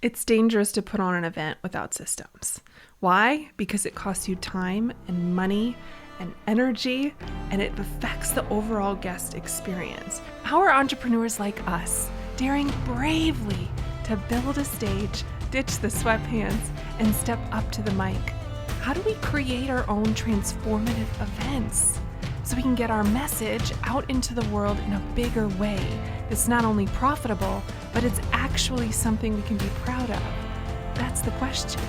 It's dangerous to put on an event without systems. Why? Because it costs you time and money and energy, and it affects the overall guest experience. How are entrepreneurs like us daring bravely to build a stage, ditch the sweatpants, and step up to the mic? How do we create our own transformative events so we can get our message out into the world in a bigger way that's not only profitable, but it's actually something we can be proud of? That's the question.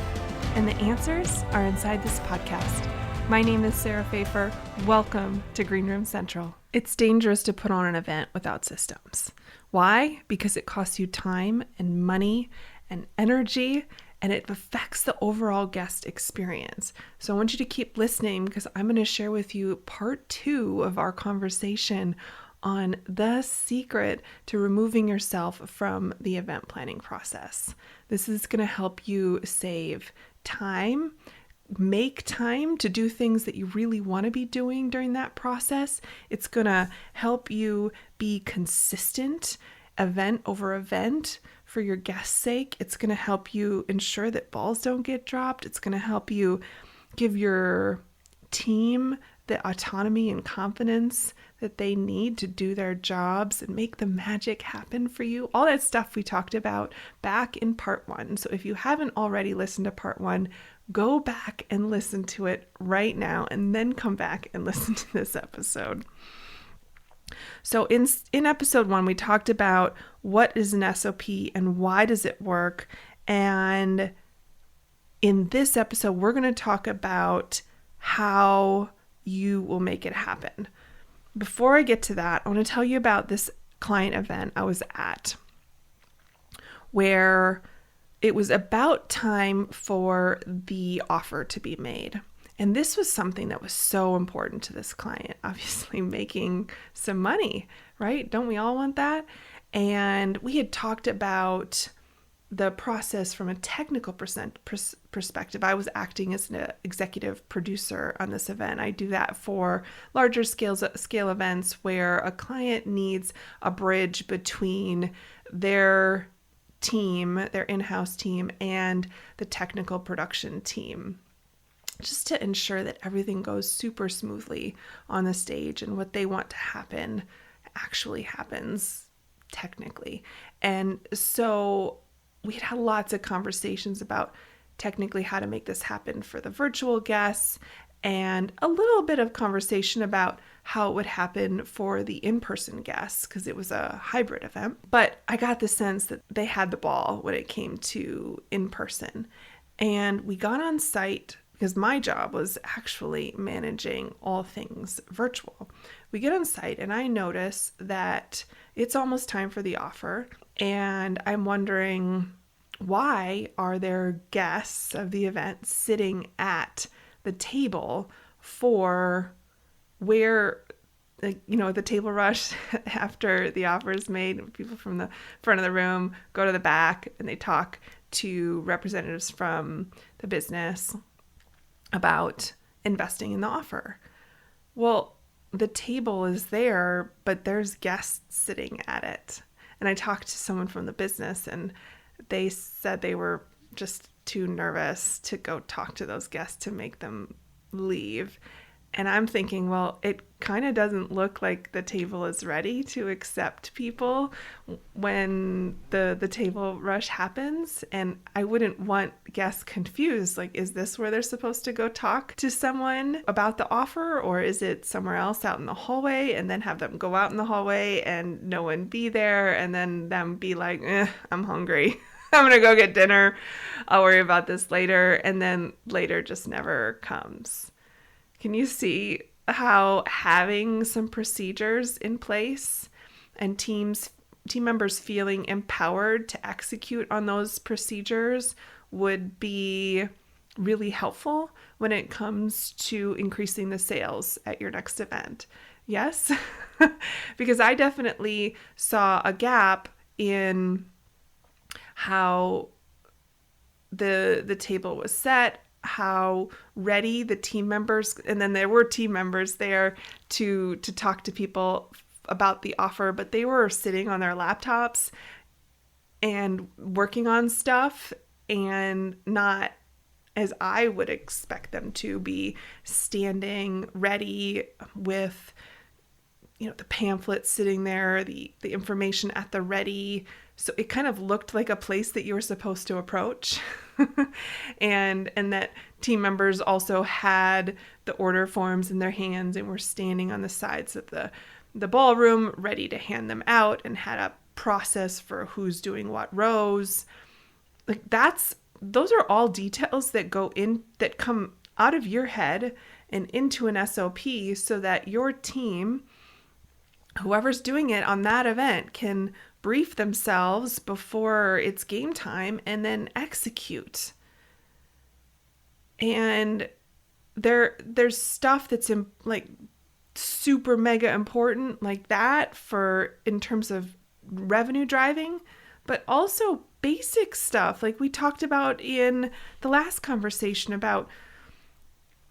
And the answers are inside this podcast. My name is Sarah Pfeiffer. Welcome to Green Room Central. It's dangerous to put on an event without systems. Why? Because it costs you time and money and energy, and it affects the overall guest experience. So I want you to keep listening because I'm going to share with you part 2 of our conversation on the secret to removing yourself from the event planning process. This is going to help you save time, make time to do things that you really want to be doing during that process. It's going to help you be consistent event over event for your guest's sake. It's going to help you ensure that balls don't get dropped. It's going to help you give your team the autonomy and confidence that they need to do their jobs and make the magic happen for you. All that stuff we talked about back in part 1. So if you haven't already listened to part 1, go back and listen to it right now and then come back and listen to this episode. So in episode 1, we talked about what is an SOP and why does it work. And in this episode, we're going to talk about how you will make it happen. Before I get to that, I want to tell you about this client event I was at, where it was about time for the offer to be made. And this was something that was so important to this client, obviously making some money, right? Don't we all want that? And we had talked about the process from a technical perspective. I was acting as an executive producer on this event. I do that for larger scale events where a client needs a bridge between their team, their in-house team, and the technical production team, just to ensure that everything goes super smoothly on the stage and what they want to happen actually happens technically. And so we had lots of conversations about technically how to make this happen for the virtual guests, and a little bit of conversation about how it would happen for the in-person guests because it was a hybrid event. But I got the sense that they had the ball when it came to in-person. And we got on site because my job was actually managing all things virtual. We get on site and I notice that it's almost time for the offer. And I'm wondering, why are there guests of the event sitting at the table for where, the table rush after the offer is made? People from the front of the room go to the back and they talk to representatives from the business about investing in the offer. Well, the table is there, but there's guests sitting at it. And I talked to someone from the business and they said they were just too nervous to go talk to those guests to make them leave. And I'm thinking, well, it kind of doesn't look like the table is ready to accept people when the table rush happens. And I wouldn't want guests confused. Like, is this where they're supposed to go talk to someone about the offer? Or is it somewhere else out in the hallway, and then have them go out in the hallway and no one be there, and then them be like, I'm hungry. I'm going to go get dinner. I'll worry about this later. And then later just never comes. Can you see how having some procedures in place and team members feeling empowered to execute on those procedures would be really helpful when it comes to increasing the sales at your next event? Yes, because I definitely saw a gap in how the table was set, how ready the team members, and then there were team members there to talk to people about the offer, but they were sitting on their laptops and working on stuff, and not as I would expect them to be standing ready with, the pamphlet sitting there, the information at the ready. So it kind of looked like a place that you were supposed to approach. and that team members also had the order forms in their hands and were standing on the sides of the ballroom ready to hand them out, and had a process for who's doing what rows. Like those are all details that come out of your head and into an SOP, so that your team, whoever's doing it on that event, can brief themselves before it's game time and then execute. And there's stuff that's like super mega important like that for in terms of revenue driving, but also basic stuff like we talked about in the last conversation about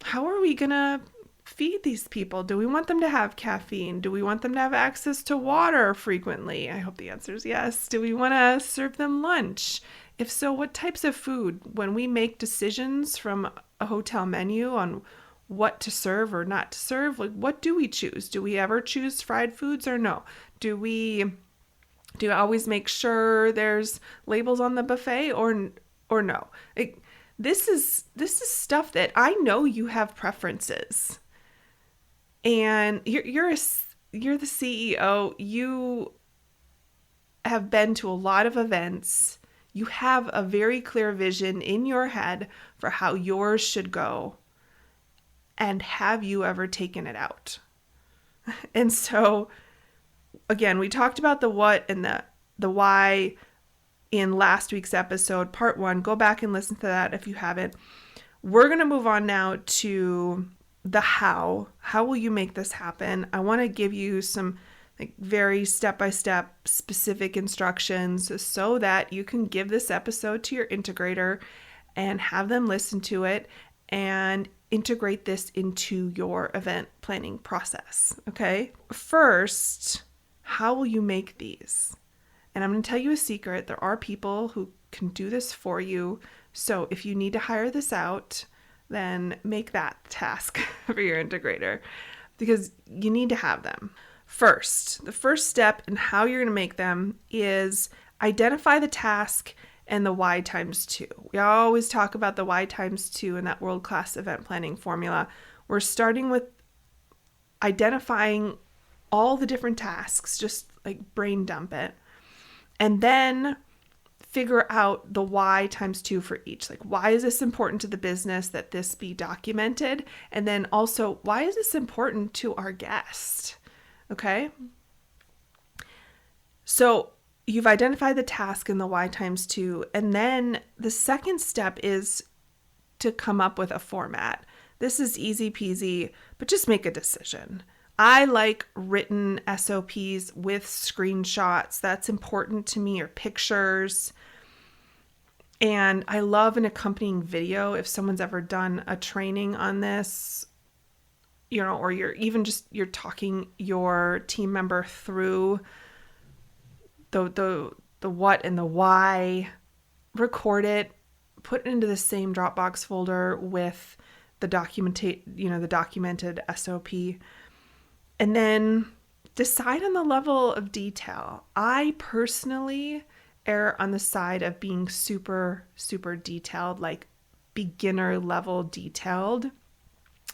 how are we gonna feed these people? Do we want them to have caffeine? Do we want them to have access to water frequently? I hope the answer is yes. Do we want to serve them lunch? If so, what types of food? When we make decisions from a hotel menu on what to serve or not to serve, like what do we choose? Do we ever choose fried foods or no? Do we always make sure there's labels on the buffet or no? This is stuff that I know you have preferences. And you're the CEO. You have been to a lot of events. You have a very clear vision in your head for how yours should go. And have you ever taken it out? And so, again, we talked about the what and the why in last week's episode, part 1. Go back and listen to that if you haven't. We're going to move on now to the how. How will you make this happen? I want to give you some very step-by-step specific instructions so that you can give this episode to your integrator and have them listen to it and integrate this into your event planning process. Okay? First, how will you make these? And I'm going to tell you a secret. There are people who can do this for you. So if you need to hire this out, then make that task for your integrator, because you need to have them. First, the first step in how you're going to make them is identify the task and the Y times 2. We always talk about the Y times 2 in that world-class event planning formula. We're starting with identifying all the different tasks, just like brain dump it, and then figure out the why times 2 for each. Like, why is this important to the business that this be documented? And then also, why is this important to our guest? Okay. So you've identified the task and the why times 2. And then the second step is to come up with a format. This is easy peasy, but just make a decision. I like written SOPs with screenshots. That's important to me, or pictures. And I love an accompanying video if someone's ever done a training on this, or you're talking your team member through the what and the why. Record it, put it into the same Dropbox folder with the documented SOP. And then decide on the level of detail. I personally err on the side of being super, super detailed, like beginner level detailed.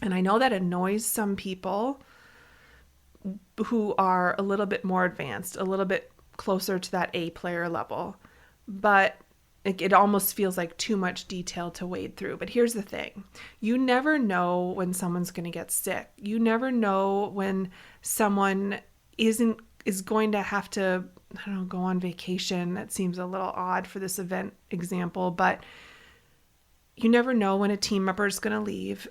And I know that annoys some people who are a little bit more advanced, a little bit closer to that A player level. But it almost feels like too much detail to wade through. But here's the thing. You never know when someone's going to get sick. You never know when someone is going to have to, go on vacation. That seems a little odd for this event example, but you never know when a team member is going to leave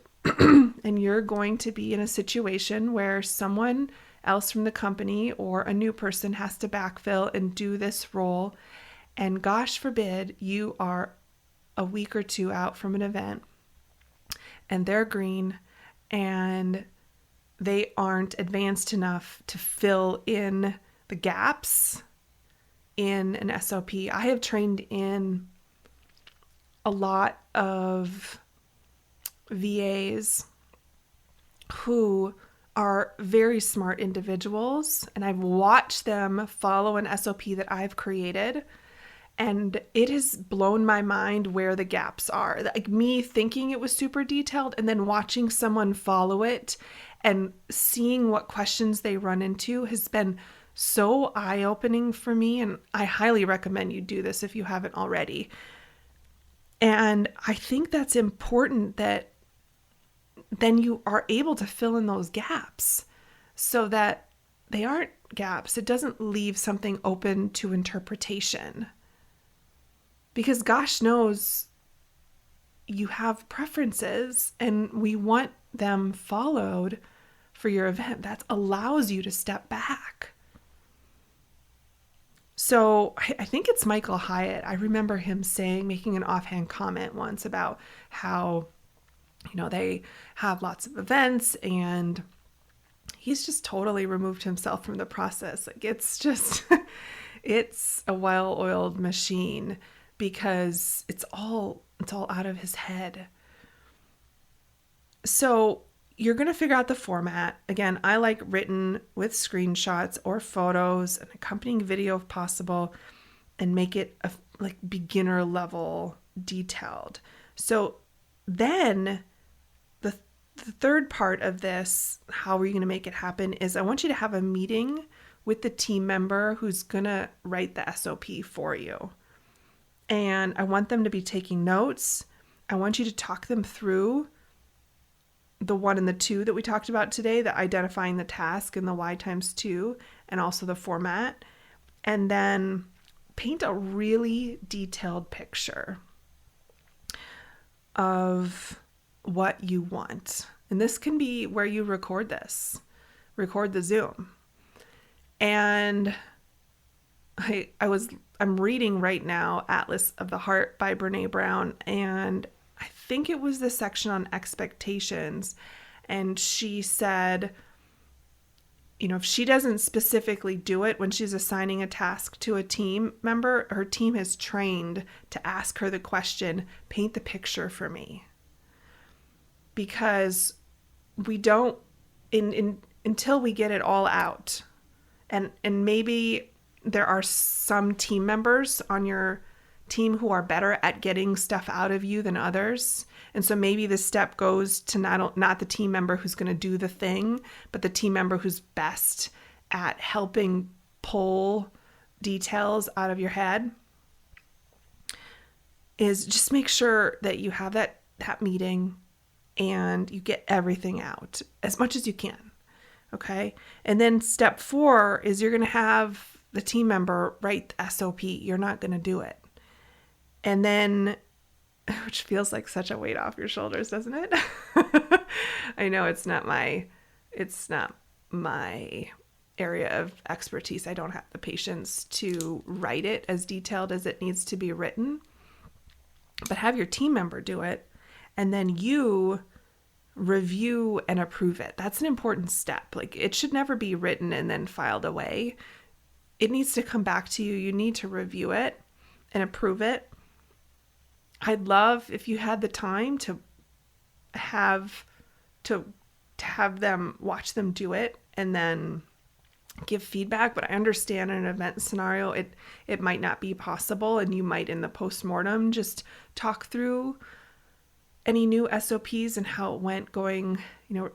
and you're going to be in a situation where someone else from the company or a new person has to backfill and do this role. And gosh forbid you are a week or 2 out from an event and they're green and they aren't advanced enough to fill in the gaps. in an SOP. I have trained in a lot of VAs who are very smart individuals, and I've watched them follow an SOP that I've created, and it has blown my mind where the gaps are. Like me thinking it was super detailed and then watching someone follow it and seeing what questions they run into has been so eye-opening for me, and I highly recommend you do this if you haven't already. And I think that's important, that then you are able to fill in those gaps so that they aren't gaps. It doesn't leave something open to interpretation. Because gosh knows you have preferences and we want them followed for your event. That allows you to step back. So I think it's Michael Hyatt. I remember him making an offhand comment once about how, they have lots of events and he's just totally removed himself from the process. Like it's just, it's a well-oiled machine because it's all out of his head. So you're going to figure out the format. Again, I like written with screenshots or photos, an accompanying video if possible, and make it like beginner level detailed. So then the third part of this, how are you going to make it happen, is I want you to have a meeting with the team member who's going to write the SOP for you. And I want them to be taking notes. I want you to talk them through the 1 and the 2 that we talked about today, the identifying the task and the Y times 2, and also the format. And then paint a really detailed picture of what you want. And this can be where you record the Zoom. And I'm reading right now Atlas of the Heart by Brené Brown, and I think it was the section on expectations. And she said, if she doesn't specifically do it when she's assigning a task to a team member, her team has trained to ask her the question, paint the picture for me. Because we don't, until we get it all out. And maybe there are some team members on your team who are better at getting stuff out of you than others. And so maybe the step goes to not the team member who's going to do the thing, but the team member who's best at helping pull details out of your head. Is just make sure that you have that meeting and you get everything out as much as you can. Okay. And then step 4 is you're going to have the team member write the SOP. You're not going to do it. And then, which feels like such a weight off your shoulders, doesn't it? I know it's not my area of expertise. I don't have the patience to write it as detailed as it needs to be written. But have your team member do it, and then you review and approve it. That's an important step. Like, it should never be written and then filed away. It needs to come back to you. You need to review it and approve it. I'd love if you had the time to have them watch them do it and then give feedback, but I understand in an event scenario it might not be possible, and you might in the postmortem just talk through any new SOPs and how it went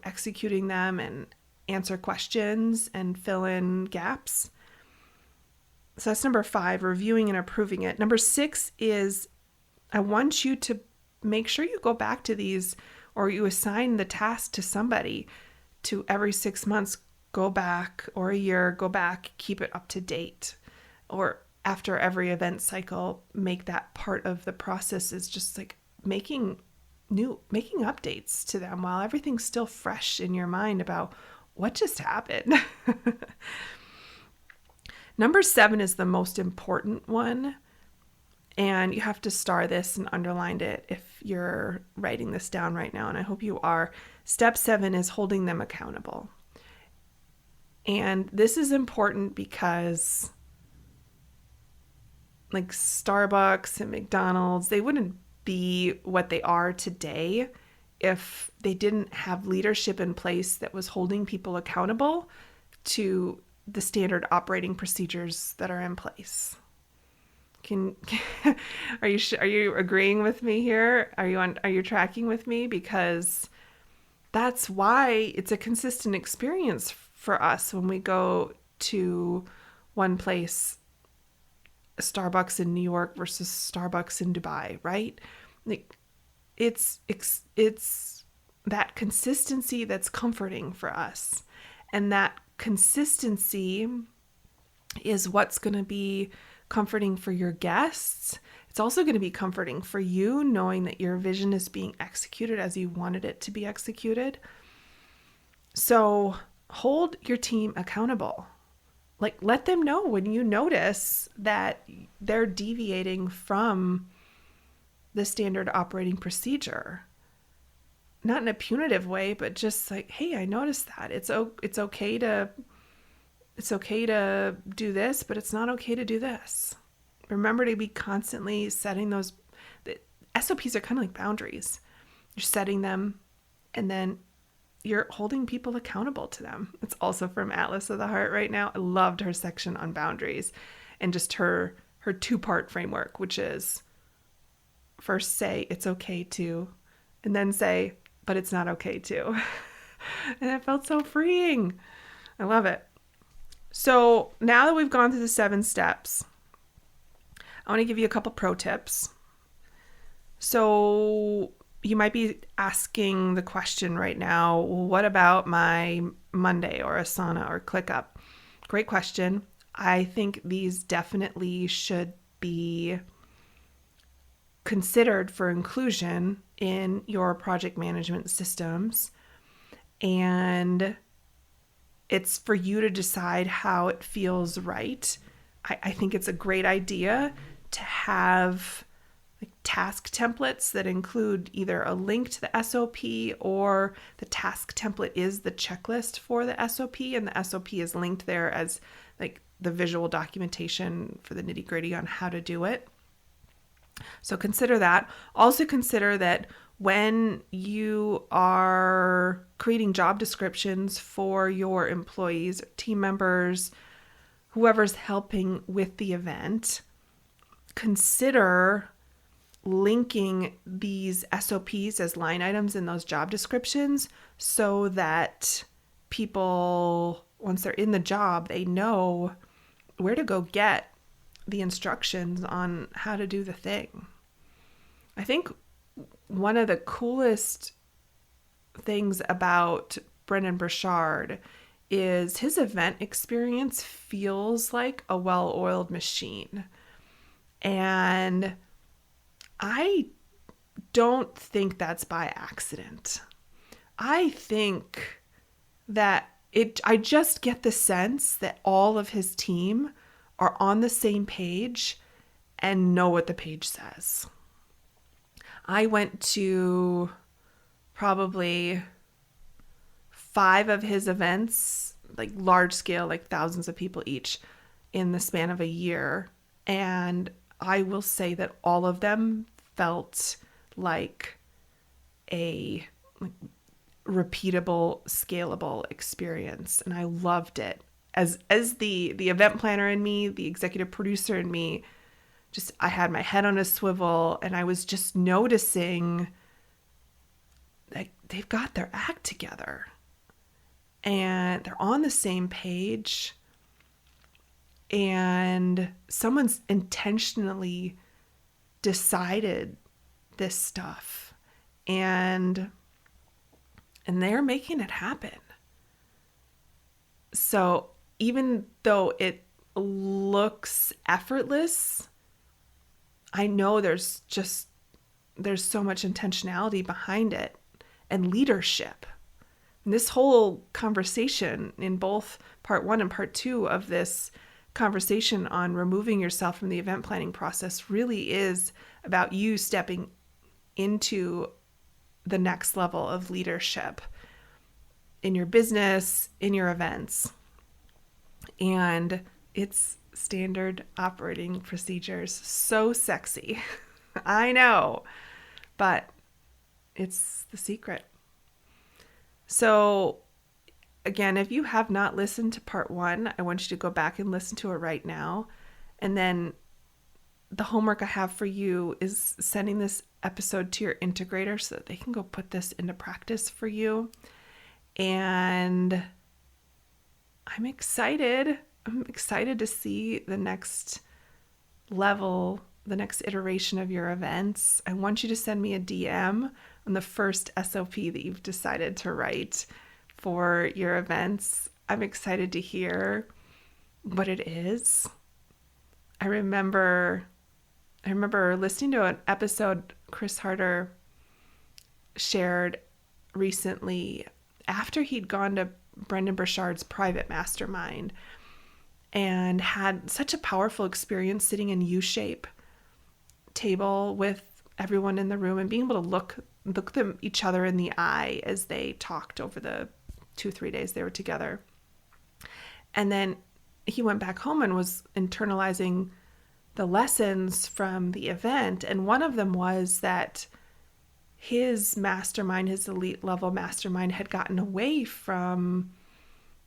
executing them and answer questions and fill in gaps. So that's number 5, reviewing and approving it. Number 6 is I want you to make sure you go back to these, or you assign the task to somebody to every 6 months go back, or a year, go back, keep it up to date. Or after every event cycle, make that part of the process is just like making updates to them while everything's still fresh in your mind about what just happened. Number 7 is the most important one. And you have to star this and underline it if you're writing this down right now, and I hope you are. Step 7 is holding them accountable. And this is important because like Starbucks and McDonald's, they wouldn't be what they are today if they didn't have leadership in place that was holding people accountable to the standard operating procedures that are in place. Can are you agreeing with me here? Are you tracking with me? Because that's why it's a consistent experience for us when we go to one place, Starbucks in New York versus Starbucks in Dubai, right? Like it's that consistency that's comforting for us. And that consistency is what's going to be comforting for your guests. It's also going to be comforting for you, knowing that your vision is being executed as you wanted it to be executed. So hold your team accountable. Like, let them know when you notice that they're deviating from the standard operating procedure. Not in a punitive way, but just like, hey, I noticed that. It's okay to do this, but it's not okay to do this. Remember to be constantly setting those. The SOPs are kind of like boundaries. You're setting them, and then you're holding people accountable to them. It's also from Atlas of the Heart right now. I loved her section on boundaries and just her two-part framework, which is first say it's okay to, and then say, but it's not okay to. And it felt so freeing. I love it. So now that we've gone through the 7 steps, I want to give you a couple pro tips. So you might be asking the question right now, well, what about my Monday or Asana or ClickUp? Great question. I think these definitely should be considered for inclusion in your project management systems. And it's for you to decide how it feels right. I think it's a great idea to have like task templates that include either a link to the SOP, or the task template is the checklist for the SOP, and the SOP is linked there as like the visual documentation for the nitty-gritty on how to do it. So consider that. Also consider that when you are creating job descriptions for your employees, team members, whoever's helping with the event, consider linking these SOPs as line items in those job descriptions so that people, once they're in the job, they know where to go get the instructions on how to do the thing. I think one of the coolest things about Brendon Burchard is his event experience feels like a well-oiled machine. And I don't think that's by accident. I think that I just get the sense that all of his team are on the same page and know what the page says. I went to probably 5 of his events, like large scale, like thousands of people each, in the span of a year. And I will say that all of them felt like a repeatable, scalable experience. And I loved it. As the event planner in me, the executive producer in me, just I had my head on a swivel, and I was just noticing that they've got their act together and they're on the same page, and someone's intentionally decided this stuff, and they're making it happen. So even though it looks effortless, I know there's so much intentionality behind it and leadership. And this whole conversation in both part 1 and part 2 of this conversation on removing yourself from the event planning process really is about you stepping into the next level of leadership in your business, in your events. And it's standard operating procedures. So sexy. I know, but it's the secret. So again, if you have not listened to part 1, I want you to go back and listen to it right now. And then the homework I have for you is sending this episode to your integrator so that they can go put this into practice for you. And I'm excited. I'm excited to see the next level, the next iteration of your events. I want you to send me a DM on the first SOP that you've decided to write for your events. I'm excited to hear what it is. I remember listening to an episode Chris Harder shared recently after he'd gone to Brendon Burchard's private mastermind and had such a powerful experience sitting in U-shape table with everyone in the room and being able to look them each other in the eye as they talked over the 2-3 days they were together. And then he went back home and was internalizing the lessons from the event. And one of them was that his mastermind, his elite level mastermind, had gotten away from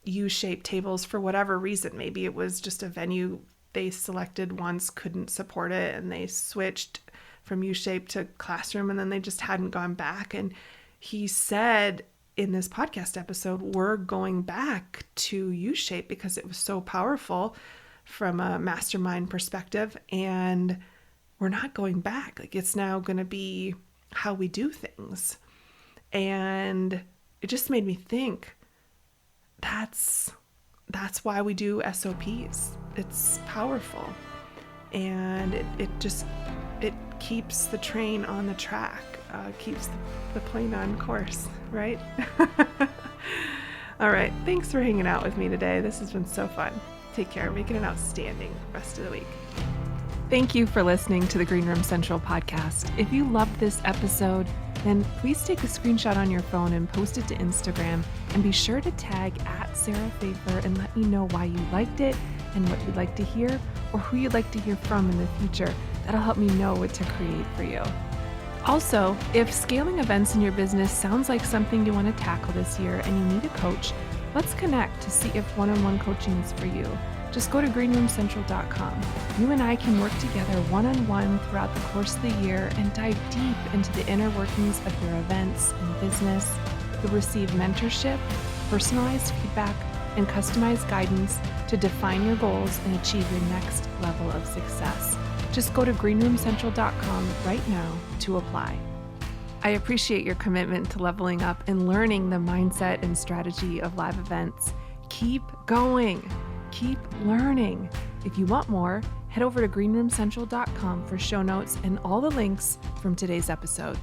U-shaped tables for whatever reason. Maybe it was just a venue they selected once couldn't support it and they switched from U-shaped to classroom and then they just hadn't gone back. And he said in this podcast episode, we're going back to U-shape because it was so powerful from a mastermind perspective, and we're not going back. Like, it's now going to be how we do things. And it just made me think that's why we do SOPs. It's powerful, and it keeps the train on the track, keeps the plane on course, right? All right. Thanks for hanging out with me today. This has been so fun. Take care. Make it an outstanding rest of the week. Thank you for listening to the Green Room Central podcast. If you loved this episode, then please take a screenshot on your phone and post it to Instagram, and be sure to tag @SarahPfeiffer and let me know why you liked it and what you'd like to hear or who you'd like to hear from in the future. That'll help me know what to create for you. Also, if scaling events in your business sounds like something you want to tackle this year and you need a coach, let's connect to see if one-on-one coaching is for you. Just go to greenroomcentral.com. You and I can work together one-on-one throughout the course of the year and dive deep into the inner workings of your events and business. You'll receive mentorship, personalized feedback, and customized guidance to define your goals and achieve your next level of success. Just go to greenroomcentral.com right now to apply. I appreciate your commitment to leveling up and learning the mindset and strategy of live events. Keep going. Keep learning. If you want more, head over to greenroomcentral.com for show notes and all the links from today's episode.